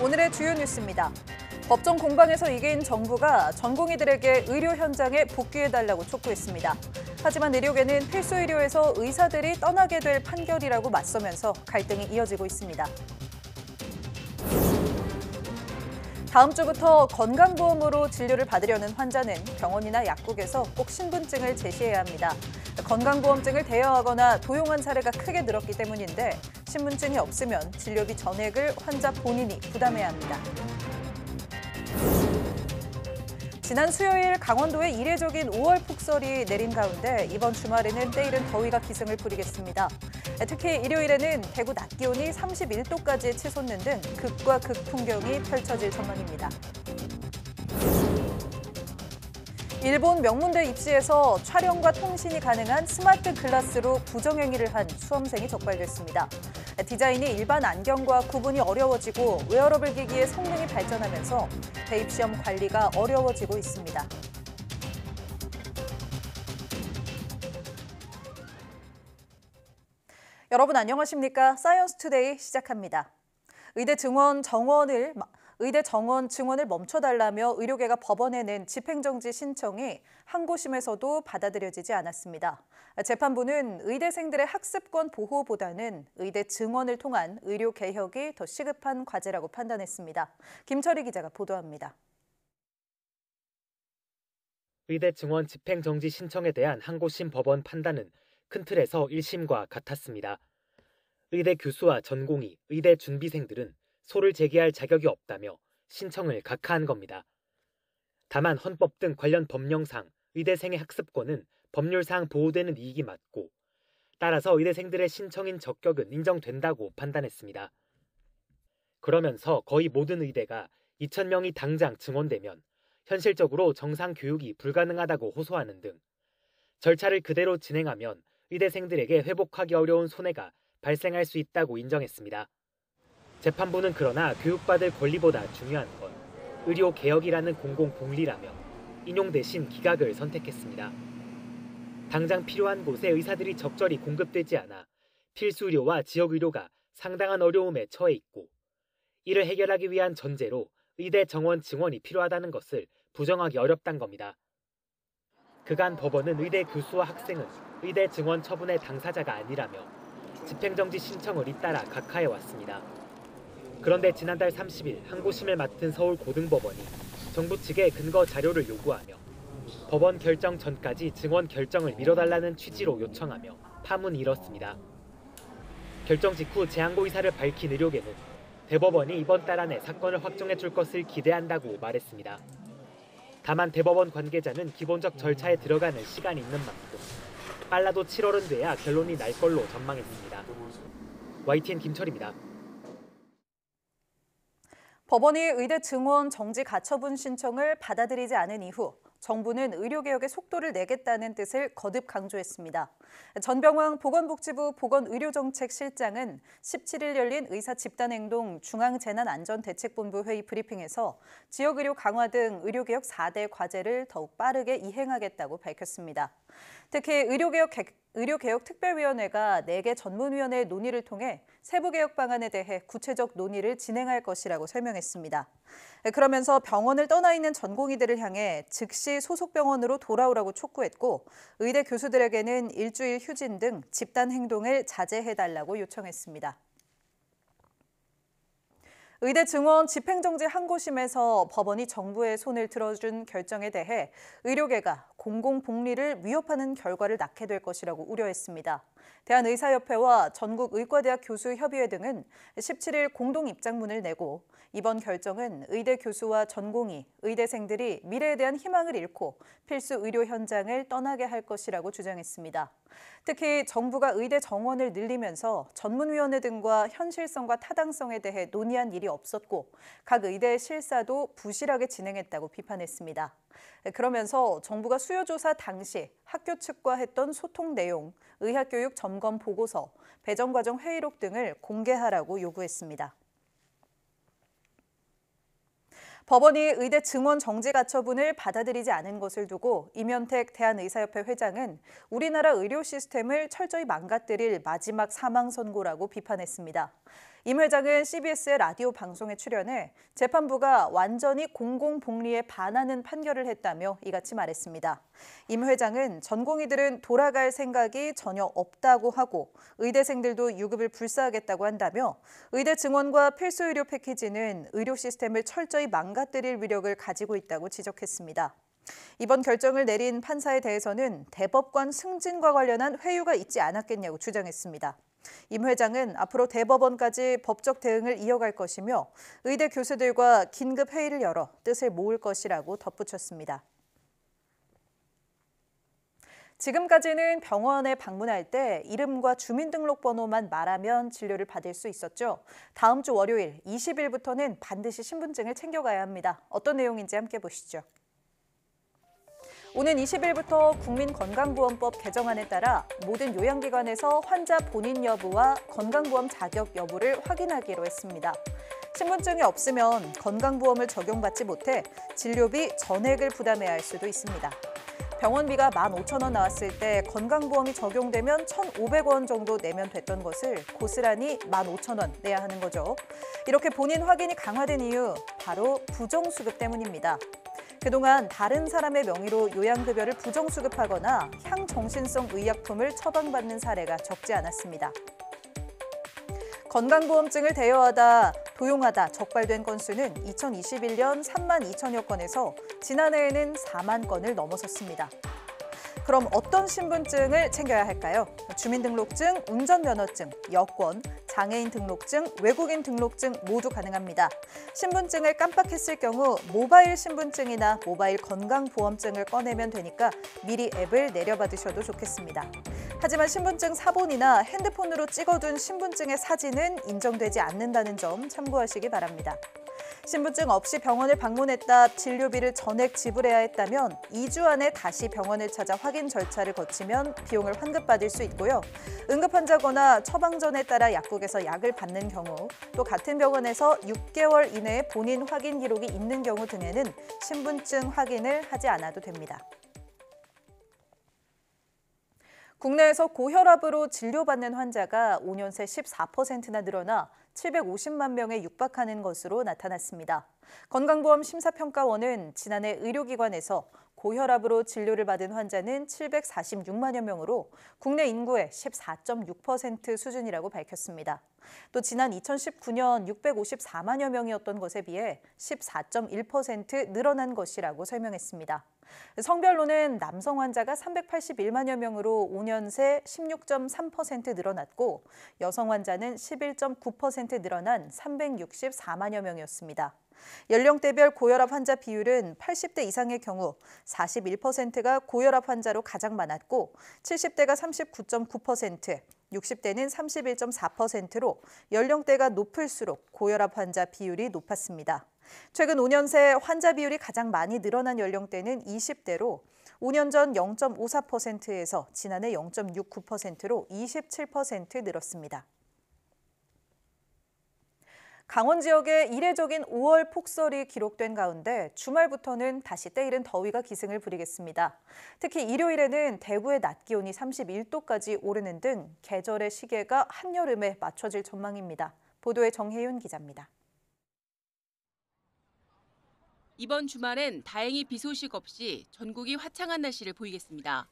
오늘의 주요 뉴스입니다. 법정 공방에서 이긴 정부가 전공의들에게 의료 현장에 복귀해달라고 촉구했습니다. 하지만 의료계는 필수 의료에서 의사들이 떠나게 될 판결이라고 맞서면서 갈등이 이어지고 있습니다. 다음 주부터 건강보험으로 진료를 받으려는 환자는 병원이나 약국에서 꼭 신분증을 제시해야 합니다. 건강보험증을 대여하거나 도용한 사례가 크게 늘었기 때문인데 신분증이 없으면 진료비 전액을 환자 본인이 부담해야 합니다. 지난 수요일 강원도에 이례적인 5월 폭설이 내린 가운데 이번 주말에는 때이른 더위가 기승을 부리겠습니다. 특히 일요일에는 대구 낮 기온이 31도까지 치솟는 등 극과 극 풍경이 펼쳐질 전망입니다. 일본 명문대 입시에서 촬영과 통신이 가능한 스마트 글라스로 부정행위를 한 수험생이 적발됐습니다. 디자인이 일반 안경과 구분이 어려워지고 웨어러블 기기의 성능이 발전하면서 대입시험 관리가 어려워지고 있습니다. 여러분 안녕하십니까? 사이언스 투데이 시작합니다. 의대 정원 증원을 멈춰달라며 의료계가 법원에 낸 집행정지 신청이 항고심에서도 받아들여지지 않았습니다. 재판부는 의대생들의 학습권 보호보다는 의대 증원을 통한 의료 개혁이 더 시급한 과제라고 판단했습니다. 김철희 기자가 보도합니다. 의대 증원 집행정지 신청에 대한 항고심 법원 판단은 큰 틀에서 1심과 같았습니다. 의대 교수와 전공의, 의대 준비생들은 소를 제기할 자격이 없다며 신청을 각하한 겁니다. 다만 헌법 등 관련 법령상 의대생의 학습권은 법률상 보호되는 이익이 맞고 따라서 의대생들의 신청인 적격은 인정된다고 판단했습니다. 그러면서 거의 모든 의대가 2,000명이 당장 증원되면 현실적으로 정상 교육이 불가능하다고 호소하는 등 절차를 그대로 진행하면 의대생들에게 회복하기 어려운 손해가 발생할 수 있다고 인정했습니다. 재판부는 그러나 교육받을 권리보다 중요한 건 의료 개혁이라는 공공복리라며 인용 대신 기각을 선택했습니다. 당장 필요한 곳에 의사들이 적절히 공급되지 않아 필수 의료와 지역 의료가 상당한 어려움에 처해 있고 이를 해결하기 위한 전제로 의대 정원 증원이 필요하다는 것을 부정하기 어렵다는 겁니다. 그간 법원은 의대 교수와 학생은 의대 증원 처분의 당사자가 아니라며 집행정지 신청을 잇따라 각하해왔습니다. 그런데 지난달 30일 항고심을 맡은 서울고등법원이 정부 측에 근거 자료를 요구하며 법원 결정 전까지 증원 결정을 미뤄달라는 취지로 요청하며 파문이 일었습니다. 결정 직후 재항고 의사를 밝힌 의료계는 대법원이 이번 달 안에 사건을 확정해 줄 것을 기대한다고 말했습니다. 다만 대법원 관계자는 기본적 절차에 들어가는 시간이 있는 만큼 빨라도 7월은 돼야 결론이 날 걸로 전망했습니다. YTN 김철입니다. 법원이 의대 증원 정지 가처분 신청을 받아들이지 않은 이후 정부는 의료개혁의 속도를 내겠다는 뜻을 거듭 강조했습니다. 전병왕 보건복지부 보건의료정책실장은 17일 열린 의사 집단행동 중앙재난안전대책본부 회의 브리핑에서 지역의료 강화 등 의료개혁 4대 과제를 더욱 빠르게 이행하겠다고 밝혔습니다. 특히 의료개혁 특별위원회가 4개 전문위원회의 논의를 통해 세부개혁 방안에 대해 구체적 논의를 진행할 것이라고 설명했습니다. 그러면서 병원을 떠나 있는 전공의들을 향해 즉시 소속 병원으로 돌아오라고 촉구했고 의대 교수들에게는 일주일 휴진 등 집단 행동을 자제해달라고 요청했습니다. 의대 증원 집행정지 항고심에서 법원이 정부의 손을 들어준 결정에 대해 의료계가 공공복리를 위협하는 결과를 낳게 될 것이라고 우려했습니다. 대한의사협회와 전국의과대학 교수협의회 등은 17일 공동 입장문을 내고 이번 결정은 의대 교수와 전공의, 의대생들이 미래에 대한 희망을 잃고 필수 의료 현장을 떠나게 할 것이라고 주장했습니다. 특히 정부가 의대 정원을 늘리면서 전문위원회 등과 현실성과 타당성에 대해 논의한 일이 없었고 각 의대 실사도 부실하게 진행했다고 비판했습니다. 그러면서 정부가 수요조사 당시 학교 측과 했던 소통 내용, 의학교육 점검 보고서, 배정과정 회의록 등을 공개하라고 요구했습니다. 법원이 의대 증원 정지 가처분을 받아들이지 않은 것을 두고 임현택 대한의사협회 회장은 우리나라 의료 시스템을 철저히 망가뜨릴 마지막 사망 선고라고 비판했습니다. 임 회장은 CBS의 라디오 방송에 출연해 재판부가 완전히 공공복리에 반하는 판결을 했다며 이같이 말했습니다. 임 회장은 전공의들은 돌아갈 생각이 전혀 없다고 하고 의대생들도 유급을 불사하겠다고 한다며 의대 증원과 필수 의료 패키지는 의료 시스템을 철저히 망가뜨릴 위력을 가지고 있다고 지적했습니다. 이번 결정을 내린 판사에 대해서는 대법관 승진과 관련한 회유가 있지 않았겠냐고 주장했습니다. 임 회장은 앞으로 대법원까지 법적 대응을 이어갈 것이며 의대 교수들과 긴급 회의를 열어 뜻을 모을 것이라고 덧붙였습니다. 지금까지는 병원에 방문할 때 이름과 주민등록번호만 말하면 진료를 받을 수 있었죠. 다음 주 월요일 20일부터는 반드시 신분증을 챙겨가야 합니다. 어떤 내용인지 함께 보시죠. 오는 20일부터 국민건강보험법 개정안에 따라 모든 요양기관에서 환자 본인 여부와 건강보험 자격 여부를 확인하기로 했습니다. 신분증이 없으면 건강보험을 적용받지 못해 진료비 전액을 부담해야 할 수도 있습니다. 병원비가 15,000원 나왔을 때 건강보험이 적용되면 1,500원 정도 내면 됐던 것을 고스란히 15,000원 내야 하는 거죠. 이렇게 본인 확인이 강화된 이유, 바로 부정수급 때문입니다. 그동안 다른 사람의 명의로 요양급여를 부정수급하거나 향정신성 의약품을 처방받는 사례가 적지 않았습니다. 건강보험증을 대여하다, 도용하다 적발된 건수는 2021년 32,000여 건에서 지난해에는 4만 건을 넘어섰습니다. 그럼 어떤 신분증을 챙겨야 할까요? 주민등록증, 운전면허증, 여권, 장애인 등록증, 외국인 등록증 모두 가능합니다. 신분증을 깜빡했을 경우 모바일 신분증이나 모바일 건강보험증을 꺼내면 되니까 미리 앱을 내려받으셔도 좋겠습니다. 하지만 신분증 사본이나 핸드폰으로 찍어둔 신분증의 사진은 인정되지 않는다는 점 참고하시기 바랍니다. 신분증 없이 병원을 방문했다 진료비를 전액 지불해야 했다면 2주 안에 다시 병원을 찾아 확인 절차를 거치면 비용을 환급받을 수 있고요. 응급환자거나 처방전에 따라 약국에서 약을 받는 경우, 또 같은 병원에서 6개월 이내에 본인 확인 기록이 있는 경우 등에는 신분증 확인을 하지 않아도 됩니다. 국내에서 고혈압으로 진료받는 환자가 5년 새 14%나 늘어나 750만 명에 육박하는 것으로 나타났습니다. 건강보험심사평가원은 지난해 의료기관에서 고혈압으로 진료를 받은 환자는 746만여 명으로 국내 인구의 14.6% 수준이라고 밝혔습니다. 또 지난 2019년 654만여 명이었던 것에 비해 14.1% 늘어난 것이라고 설명했습니다. 성별로는 남성 환자가 381만여 명으로 5년 새 16.3% 늘어났고 여성 환자는 11.9% 늘어난 364만여 명이었습니다. 연령대별 고혈압 환자 비율은 80대 이상의 경우 41%가 고혈압 환자로 가장 많았고 70대가 39.9%, 60대는 31.4%로 연령대가 높을수록 고혈압 환자 비율이 높았습니다. 최근 5년 새 환자 비율이 가장 많이 늘어난 연령대는 20대로 5년 전 0.54%에서 지난해 0.69%로 27% 늘었습니다. 강원 지역에 이례적인 5월 폭설이 기록된 가운데 주말부터는 다시 때이른 더위가 기승을 부리겠습니다. 특히 일요일에는 대구의 낮 기온이 31도까지 오르는 등 계절의 시계가 한여름에 맞춰질 전망입니다. 보도에 정혜윤 기자입니다. 이번 주말엔 다행히 비 소식 없이 전국이 화창한 날씨를 보이겠습니다.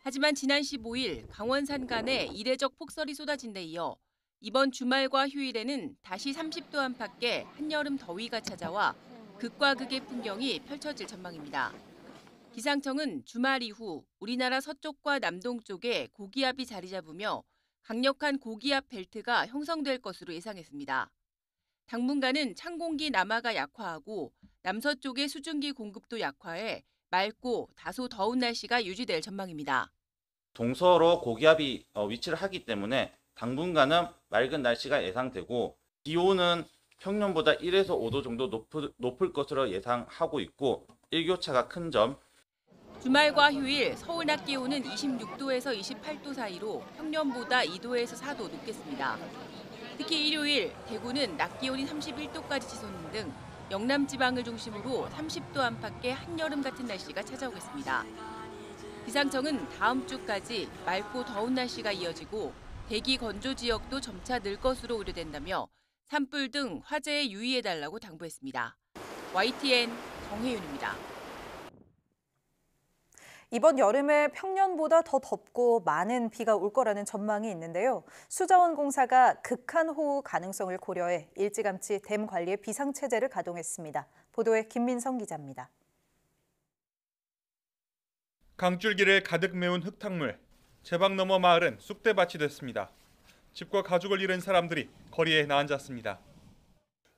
하지만 지난 15일 강원 산간에 이례적 폭설이 쏟아진 데 이어 이번 주말과 휴일에는 다시 30도 안팎의 한여름 더위가 찾아와 극과 극의 풍경이 펼쳐질 전망입니다. 기상청은 주말 이후 우리나라 서쪽과 남동쪽에 고기압이 자리 잡으며 강력한 고기압 벨트가 형성될 것으로 예상했습니다. 당분간은 찬 공기 남하가 약화하고 남서쪽의 수증기 공급도 약화해 맑고 다소 더운 날씨가 유지될 전망입니다. 동서로 고기압이 위치를 하기 때문에 당분간은 맑은 날씨가 예상되고 기온은 평년보다 1에서 5도 정도 높을 것으로 예상하고 있고 일교차가 큰 점. 주말과 휴일 서울 낮 기온은 26도에서 28도 사이로 평년보다 2도에서 4도 높겠습니다. 특히 일요일 대구는 낮 기온이 31도까지 치솟는 등 영남 지방을 중심으로 30도 안팎의 한여름 같은 날씨가 찾아오겠습니다. 기상청은 다음 주까지 맑고 더운 날씨가 이어지고 대기 건조 지역도 점차 늘 것으로 우려된다며 산불 등 화재에 유의해달라고 당부했습니다. YTN 정혜윤입니다. 이번 여름에 평년보다 더 덥고 많은 비가 올 거라는 전망이 있는데요. 수자원공사가 극한호우 가능성을 고려해 일찌감치 댐 관리에 비상체제를 가동했습니다. 보도에 김민성 기자입니다. 강줄기를 가득 메운 흙탕물, 제방 너머 마을은 쑥대밭이 됐습니다. 집과 가족을 잃은 사람들이 거리에 나앉았습니다.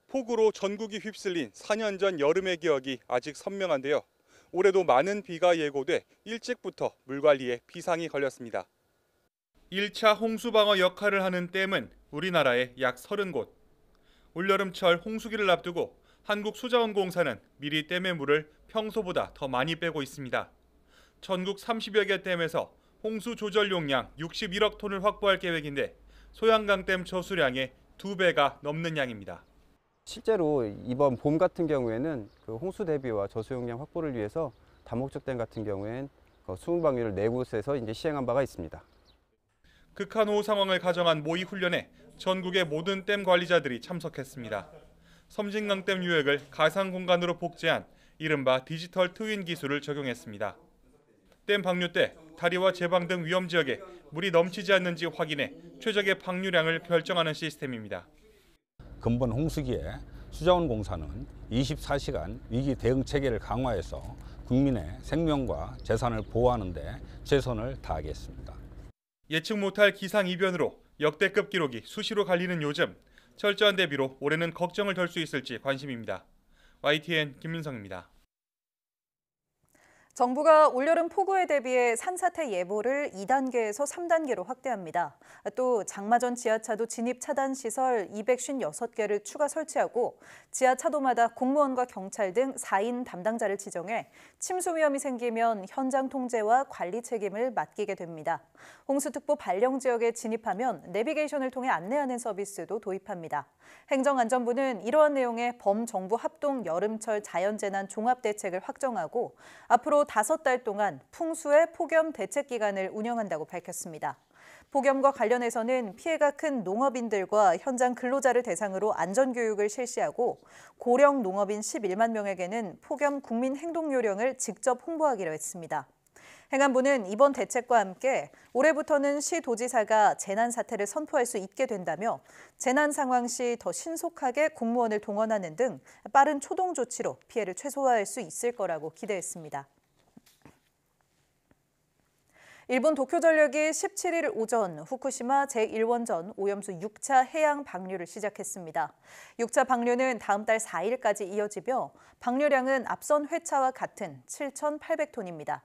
폭우로 전국이 휩쓸린 4년 전 여름의 기억이 아직 선명한데요. 올해도 많은 비가 예고돼 일찍부터 물관리에 비상이 걸렸습니다. 1차 홍수방어 역할을 하는 댐은 우리나라에 약 30곳. 올여름철 홍수기를 앞두고 한국수자원공사는 미리 댐의 물을 평소보다 더 많이 빼고 있습니다. 전국 30여 개 댐에서 홍수 조절 용량 61억 톤을 확보할 계획인데 소양강댐 저수량의 2배가 넘는 양입니다. 실제로 이번 봄 같은 경우에는 그 홍수 대비와 저수용량 확보를 위해서 다목적 댐 같은 경우엔 수문 방류를 4곳에서 이제 시행한 바가 있습니다. 극한호우 상황을 가정한 모의 훈련에 전국의 모든 댐 관리자들이 참석했습니다. 섬진강댐 유역을 가상 공간으로 복제한 이른바 디지털 트윈 기술을 적용했습니다. 댐 방류 때 다리와 제방 등 위험 지역에 물이 넘치지 않는지 확인해 최적의 방류량을 결정하는 시스템입니다. 근본 홍수기에 수자원공사는 24시간 위기 대응 체계를 강화해서 국민의 생명과 재산을 보호하는 데 최선을 다하겠습니다. 예측 못할 기상이변으로 역대급 기록이 수시로 갈리는 요즘 철저한 대비로 올해는 걱정을 덜 수 있을지 관심입니다. YTN 김민성입니다. 정부가 올여름 폭우에 대비해 산사태 예보를 2단계에서 3단계로 확대합니다. 또 장마전 지하차도 진입 차단 시설 256개를 추가 설치하고 지하차도마다 공무원과 경찰 등 4인 담당자를 지정해 침수 위험이 생기면 현장 통제와 관리 책임을 맡기게 됩니다. 홍수특보 발령 지역에 진입하면 내비게이션을 통해 안내하는 서비스도 도입합니다. 행정안전부는 이러한 내용의 범정부 합동 여름철 자연재난 종합대책을 확정하고 앞으로 5달 동안 풍수의 폭염 대책 기간을 운영한다고 밝혔습니다. 폭염과 관련해서는 피해가 큰 농업인들과 현장 근로자를 대상으로 안전교육을 실시하고 고령 농업인 11만 명에게는 폭염 국민행동요령을 직접 홍보하기로 했습니다. 행안부는 이번 대책과 함께 올해부터는 시도지사가 재난 사태를 선포할 수 있게 된다며 재난 상황 시 더 신속하게 공무원을 동원하는 등 빠른 초동 조치로 피해를 최소화할 수 있을 거라고 기대했습니다. 일본 도쿄전력이 17일 오전 후쿠시마 제1원전 오염수 6차 해양 방류를 시작했습니다. 6차 방류는 다음 달 4일까지 이어지며 방류량은 앞선 회차와 같은 7,800톤입니다.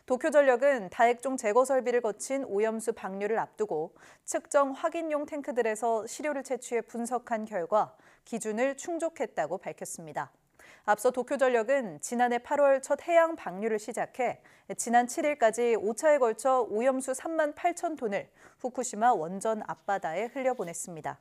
도쿄전력은 다액종 제거 설비를 거친 오염수 방류를 앞두고 측정 확인용 탱크들에서 시료를 채취해 분석한 결과 기준을 충족했다고 밝혔습니다. 앞서 도쿄전력은 지난해 8월 첫 해양 방류를 시작해 지난 7일까지 5차에 걸쳐 오염수 3만 8천 톤을 후쿠시마 원전 앞바다에 흘려보냈습니다.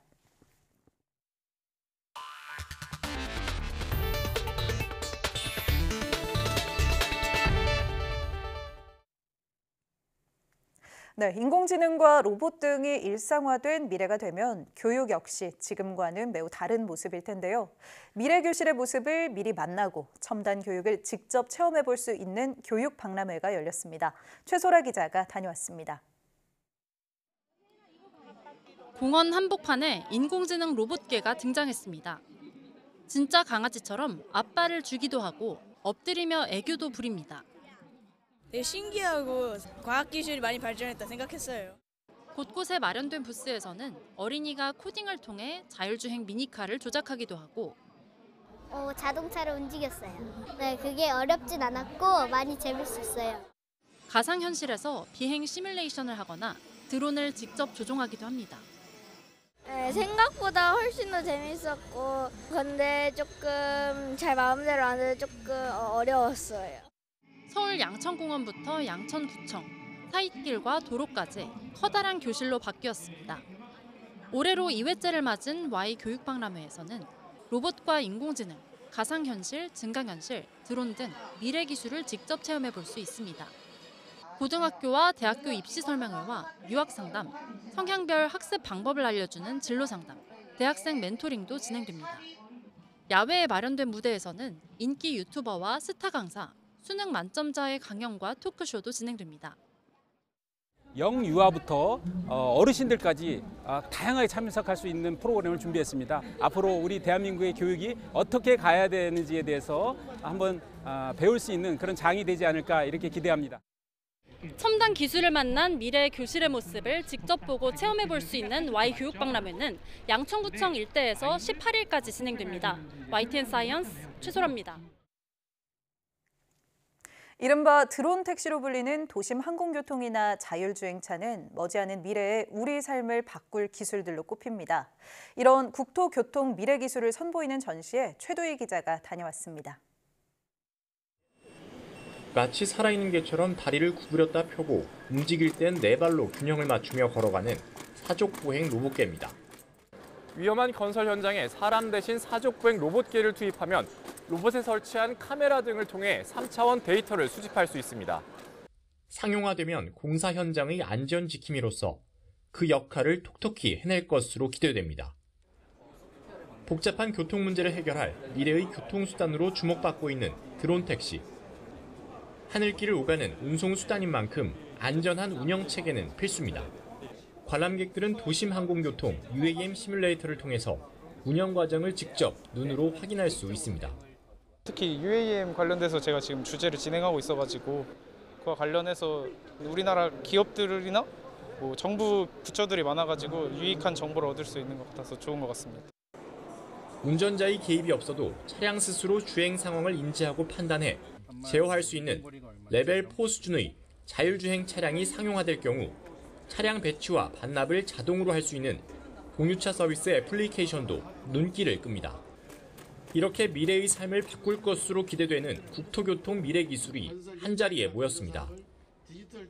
네, 인공지능과 로봇 등이 일상화된 미래가 되면 교육 역시 지금과는 매우 다른 모습일 텐데요. 미래 교실의 모습을 미리 만나고 첨단 교육을 직접 체험해 볼 수 있는 교육 박람회가 열렸습니다. 최소라 기자가 다녀왔습니다. 공원 한복판에 인공지능 로봇개가 등장했습니다. 진짜 강아지처럼 앞발을 주기도 하고 엎드리며 애교도 부립니다. 되게 신기하고 과학기술이 많이 발전했다 생각했어요. 곳곳에 마련된 부스에서는 어린이가 코딩을 통해 자율주행 미니카를 조작하기도 하고 자동차를 움직였어요. 네, 그게 어렵진 않았고 많이 재밌었어요. 가상현실에서 비행 시뮬레이션을 하거나 드론을 직접 조종하기도 합니다. 네, 생각보다 훨씬 더 재밌었고 근데 조금 잘 마음대로 안 해서 조금 어려웠어요. 서울 양천공원부터 양천구청, 사잇길과 도로까지 커다란 교실로 바뀌었습니다. 올해로 2회째를 맞은 Y 교육박람회에서는 로봇과 인공지능, 가상현실, 증강현실, 드론 등 미래 기술을 직접 체험해 볼 수 있습니다. 고등학교와 대학교 입시 설명회와 유학 상담, 성향별 학습 방법을 알려주는 진로 상담, 대학생 멘토링도 진행됩니다. 야외에 마련된 무대에서는 인기 유튜버와 스타 강사, 수능 만점자의 강연과 토크쇼도 진행됩니다. 영유아부터 어르신들까지 다양하게 참석할 수 있는 프로그램을 준비했습니다. 앞으로 우리 대한민국의 교육이 어떻게 가야 되는지에 대해서 한번 배울 수 있는 그런 장이 되지 않을까 이렇게 기대합니다. 첨단 기술을 만난 미래의 교실의 모습을 직접 보고 체험해 볼 수 있는 Y교육박람회는 양천구청 일대에서 18일까지 진행됩니다. YTN 사이언스 최소라입니다. 이른바 드론 택시로 불리는 도심 항공교통이나 자율주행차는 머지않은 미래에 우리 삶을 바꿀 기술들로 꼽힙니다. 이런 국토교통 미래 기술을 선보이는 전시에 최도희 기자가 다녀왔습니다. 마치 살아있는 개처럼 다리를 구부렸다 펴고 움직일 땐 네 발로 균형을 맞추며 걸어가는 사족보행 로봇개입니다. 위험한 건설 현장에 사람 대신 사족보행 로봇개를 투입하면 로봇에 설치한 카메라 등을 통해 3차원 데이터를 수집할 수 있습니다. 상용화되면 공사 현장의 안전 지킴이로서 그 역할을 톡톡히 해낼 것으로 기대됩니다. 복잡한 교통 문제를 해결할 미래의 교통수단으로 주목받고 있는 드론 택시. 하늘길을 오가는 운송수단인 만큼 안전한 운영체계는 필수입니다. 관람객들은 도심 항공교통 UAM 시뮬레이터를 통해서 운영 과정을 직접 눈으로 확인할 수 있습니다. 특히 UAM 관련돼서 제가 지금 주제를 진행하고 있어가지고 그와 관련해서 우리나라 기업들이나 정부 부처들이 많아가지고 유익한 정보를 얻을 수 있는 것 같아서 좋은 것 같습니다. 운전자의 개입이 없어도 차량 스스로 주행 상황을 인지하고 판단해 제어할 수 있는 레벨 4 수준의 자율주행 차량이 상용화될 경우 차량 배치와 반납을 자동으로 할 수 있는 공유차 서비스 애플리케이션도 눈길을 끕니다. 이렇게 미래의 삶을 바꿀 것으로 기대되는 국토교통 미래 기술이 한자리에 모였습니다.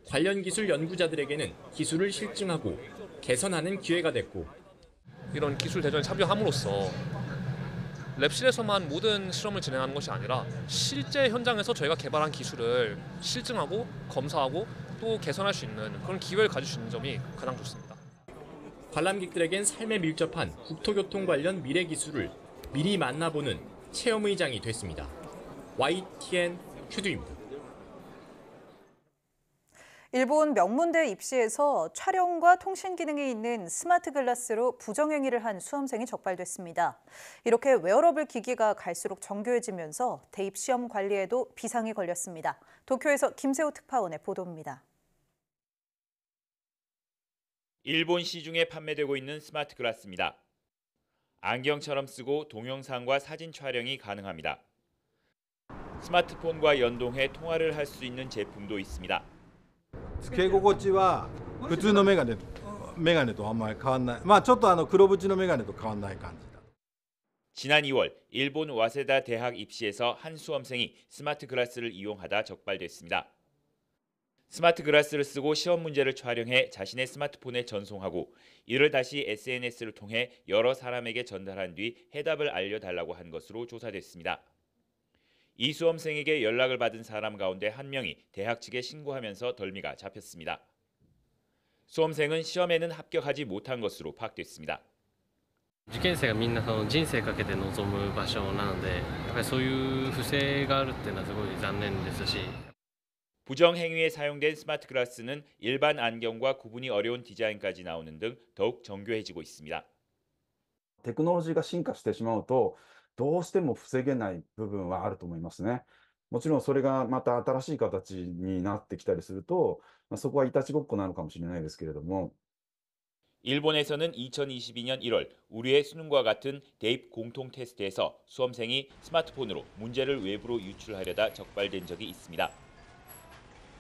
관련 기술 연구자들에게는 기술을 실증하고 개선하는 기회가 됐고 이런 기술 대전에 참여함으로써 랩실에서만 모든 실험을 진행하는 것이 아니라 실제 현장에서 저희가 개발한 기술을 실증하고 검사하고 또 개선할 수 있는 그런 기회를 가질 수 있는 점이 가장 좋습니다. 관람객들에겐 삶에 밀접한 국토교통 관련 미래 기술을 미리 만나보는 체험의장이 됐습니다. YTN 큐두입니다. 일본 명문대 입시에서 촬영과 통신 기능이 있는 스마트 글라스로 부정행위를 한 수험생이 적발됐습니다. 이렇게 웨어러블 기기가 갈수록 정교해지면서 대입 시험 관리에도 비상이 걸렸습니다. 도쿄에서 김세호 특파원의 보도입니다. 일본 시중에 판매되고 있는 스마트 글라스입니다. 안경처럼 쓰고 동영상과 사진 촬영이 가능합니다. 스마트폰과 연동해 통화를 할 수 있는 제품도 있습니다. つけ心地は普通のメガネとあんまり変わらない。ちょっと黒縁のメガネと変わらない感じだ。 지난 2월 일본 와세다 대학 입시에서 한 수험생이 스마트 글라스를 이용하다 적발됐습니다. 스마트 글라스를 쓰고 시험 문제를 촬영해 자신의 스마트폰에 전송하고 이를 다시 SNS를 통해 여러 사람에게 전달한 뒤 해답을 알려달라고 한 것으로 조사됐습니다. 이 수험생에게 연락을 받은 사람 가운데 한 명이 대학 측에 신고하면서 덜미가 잡혔습니다. 수험생은 시험에는 합격하지 못한 것으로 파악됐습니다. 受験生がみんな人生かけて臨む場所なので、やっぱりそういう不正があるっていうのはすごい残念ですし。 부정 행위에 사용된 스마트 글라스는 일반 안경과 구분이 어려운 디자인까지 나오는 등 더욱 정교해지고 있습니다. テクノロジーが進化してしまうとどうしても防げない部分はあると思いますね。もちろんそれがまた新しい形になってきたりすると、そこはいたちごっこなのかもしれないですけれども。 일본에서는 2022년 1월 우리의 수능과 같은 대입 공통 테스트에서 수험생이 스마트폰으로 문제를 외부로 유출하려다 적발된 적이 있습니다.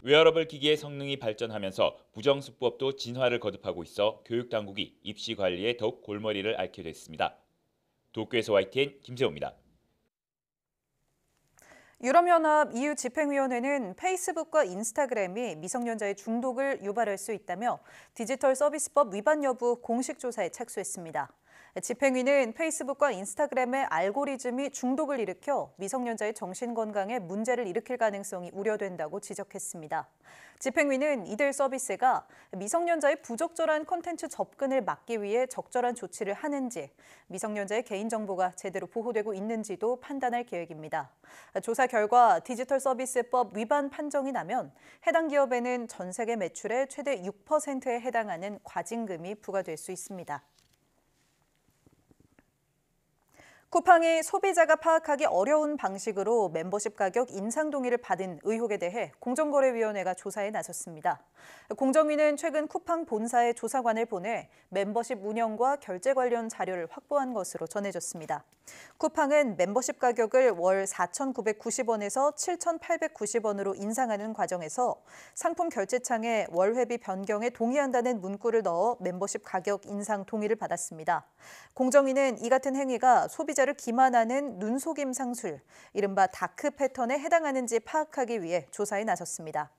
웨어러블 기기의 성능이 발전하면서 부정수법도 진화를 거듭하고 있어 교육당국이 입시 관리에 더욱 골머리를 앓게 됐습니다. 도쿄에서 YTN 김세호입니다. 유럽연합 EU 집행위원회는 페이스북과 인스타그램이 미성년자의 중독을 유발할 수 있다며 디지털 서비스법 위반 여부 공식 조사에 착수했습니다. 집행위는 페이스북과 인스타그램의 알고리즘이 중독을 일으켜 미성년자의 정신건강에 문제를 일으킬 가능성이 우려된다고 지적했습니다. 집행위는 이들 서비스가 미성년자의 부적절한 콘텐츠 접근을 막기 위해 적절한 조치를 하는지, 미성년자의 개인정보가 제대로 보호되고 있는지도 판단할 계획입니다. 조사 결과 디지털 서비스법 위반 판정이 나면 해당 기업에는 전 세계 매출의 최대 6%에 해당하는 과징금이 부과될 수 있습니다. 쿠팡이 소비자가 파악하기 어려운 방식으로 멤버십 가격 인상 동의를 받은 의혹에 대해 공정거래위원회가 조사에 나섰습니다. 공정위는 최근 쿠팡 본사에 조사관을 보내 멤버십 운영과 결제 관련 자료를 확보한 것으로 전해졌습니다. 쿠팡은 멤버십 가격을 월 4,990원에서 7,890원으로 인상하는 과정에서 상품 결제창에 월회비 변경에 동의한다는 문구를 넣어 멤버십 가격 인상 동의를 받았습니다. 공정위는 이 같은 행위가 소비자를 기만하는 눈속임 상술, 이른바 다크 패턴에 해당하는지 파악하기 위해 조사에 나섰습니다.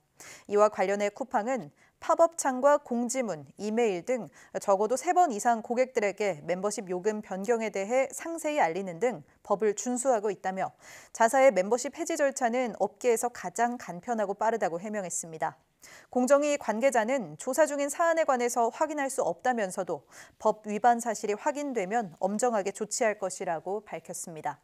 이와 관련해 쿠팡은 팝업창과 공지문, 이메일 등 적어도 3번 이상 고객들에게 멤버십 요금 변경에 대해 상세히 알리는 등 법을 준수하고 있다며 자사의 멤버십 해지 절차는 업계에서 가장 간편하고 빠르다고 해명했습니다. 공정위 관계자는 조사 중인 사안에 관해서 확인할 수 없다면서도 법 위반 사실이 확인되면 엄정하게 조치할 것이라고 밝혔습니다.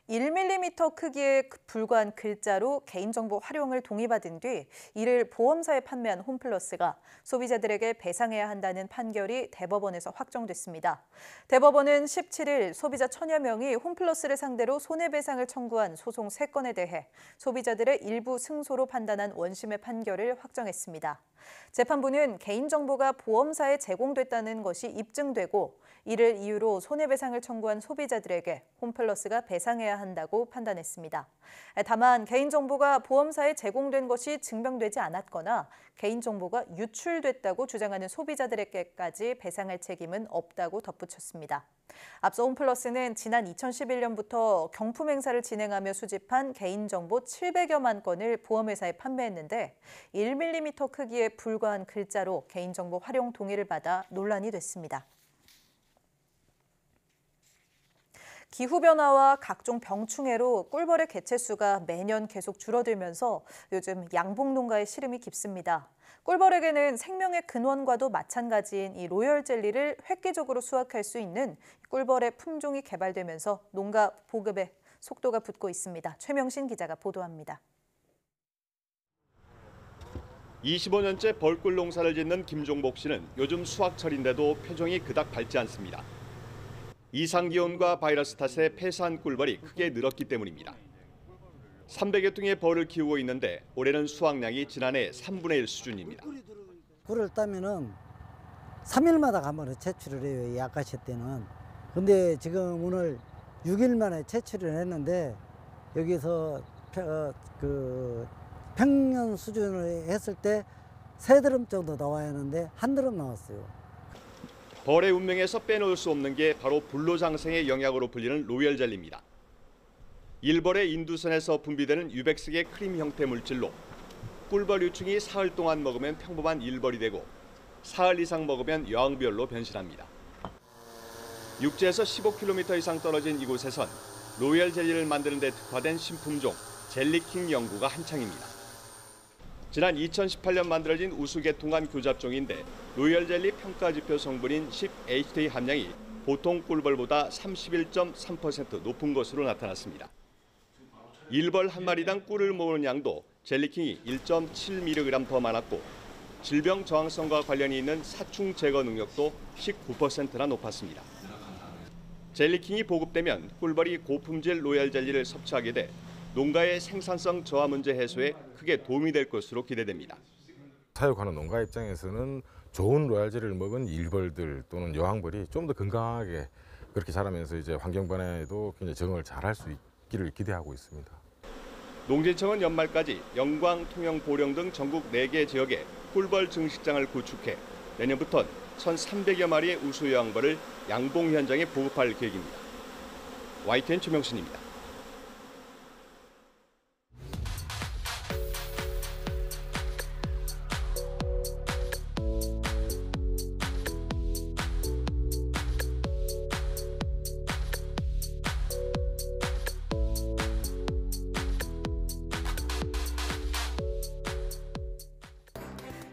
1mm 크기에 불과한 글자로 개인정보 활용을 동의받은 뒤 이를 보험사에 판매한 홈플러스가 소비자들에게 배상해야 한다는 판결이 대법원에서 확정됐습니다. 대법원은 17일 소비자 1000여 명이 홈플러스를 상대로 손해배상을 청구한 소송 3건에 대해 소비자들의 일부 승소로 판단한 원심의 판결을 확정했습니다. 재판부는 개인정보가 보험사에 제공됐다는 것이 입증되고 이를 이유로 손해배상을 청구한 소비자들에게 홈플러스가 배상해야 한다고 판단했습니다. 다만 개인정보가 보험사에 제공된 것이 증명되지 않았거나 개인정보가 유출됐다고 주장하는 소비자들에게까지 배상할 책임은 없다고 덧붙였습니다. 앞서 홈플러스는 지난 2011년부터 경품 행사를 진행하며 수집한 개인정보 700여만 건을 보험회사에 판매했는데 1mm 크기에 불과한 글자로 개인정보 활용 동의를 받아 논란이 됐습니다. 기후변화와 각종 병충해로 꿀벌의 개체수가 매년 계속 줄어들면서 요즘 양봉농가의 시름이 깊습니다. 꿀벌에게는 생명의 근원과도 마찬가지인 이 로열 젤리를 획기적으로 수확할 수 있는 꿀벌의 품종이 개발되면서 농가 보급에 속도가 붙고 있습니다. 최명신 기자가 보도합니다. 25년째 벌꿀 농사를 짓는 김종복 씨는 요즘 수확철인데도 표정이 그닥 밝지 않습니다. 이상기온과 바이러스 탓에 폐사한 꿀벌이 크게 늘었기 때문입니다. 300여 뚱의 벌을 키우고 있는데 올해는 수확량이 지난해 3분의 1 수준입니다. 꿀을 따면은 3일마다 가면 채취를 해요, 이 아카시아 때는. 근데 지금 오늘 6일 만에 채취를 했는데 여기서 평년 수준을 했을 때 3드럼 정도 나와야 하는데 1드럼 나왔어요. 벌의 운명에서 빼놓을 수 없는 게 바로 불로장생의 영약으로 불리는 로열 젤리입니다. 일벌의 인두선에서 분비되는 유백색의 크림 형태 물질로 꿀벌 유충이 사흘 동안 먹으면 평범한 일벌이 되고 사흘 이상 먹으면 여왕별로 변신합니다. 육지에서 15km 이상 떨어진 이곳에선 로열 젤리를 만드는 데 특화된 신품종 젤리킹 연구가 한창입니다. 지난 2018년 만들어진 우수계통한 교잡종인데 로열 젤리 평가지표 성분인 10HT 함량이 보통 꿀벌보다 31.3% 높은 것으로 나타났습니다. 일벌 한 마리당 꿀을 모으는 양도 젤리킹이 1.7mg 더 많았고 질병 저항성과 관련이 있는 사충 제거 능력도 19%나 높았습니다. 젤리킹이 보급되면 꿀벌이 고품질 로열 젤리를 섭취하게 돼 농가의 생산성 저하 문제 해소에 크게 도움이 될 것으로 기대됩니다. 사육하는 농가 입장에서는 좋은 로열 젤리를 먹은 일벌들 또는 여왕벌이 좀 더 건강하게 그렇게 자라면서 이제 환경 변화에도 굉장히 적응을 잘할 수 있기를 기대하고 있습니다. 농진청은 연말까지 영광, 통영, 보령 등 전국 4개 지역에 꿀벌 증식장을 구축해 내년부터는 1,300여 마리의 우수 여왕벌을 양봉 현장에 보급할 계획입니다. YTN 최명신입니다.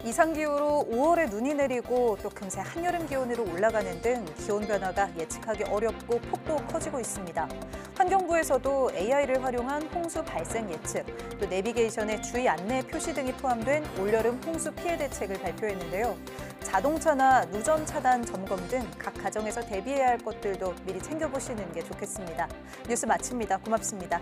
이상기후로 5월에 눈이 내리고 또 금세 한여름 기온으로 올라가는 등 기온 변화가 예측하기 어렵고 폭도 커지고 있습니다. 환경부에서도 AI를 활용한 홍수 발생 예측, 또 내비게이션에 주의 안내 표시 등이 포함된 올여름 홍수 피해 대책을 발표했는데요. 자동차나 누전 차단 점검 등 각 가정에서 대비해야 할 것들도 미리 챙겨보시는 게 좋겠습니다. 뉴스 마칩니다. 고맙습니다.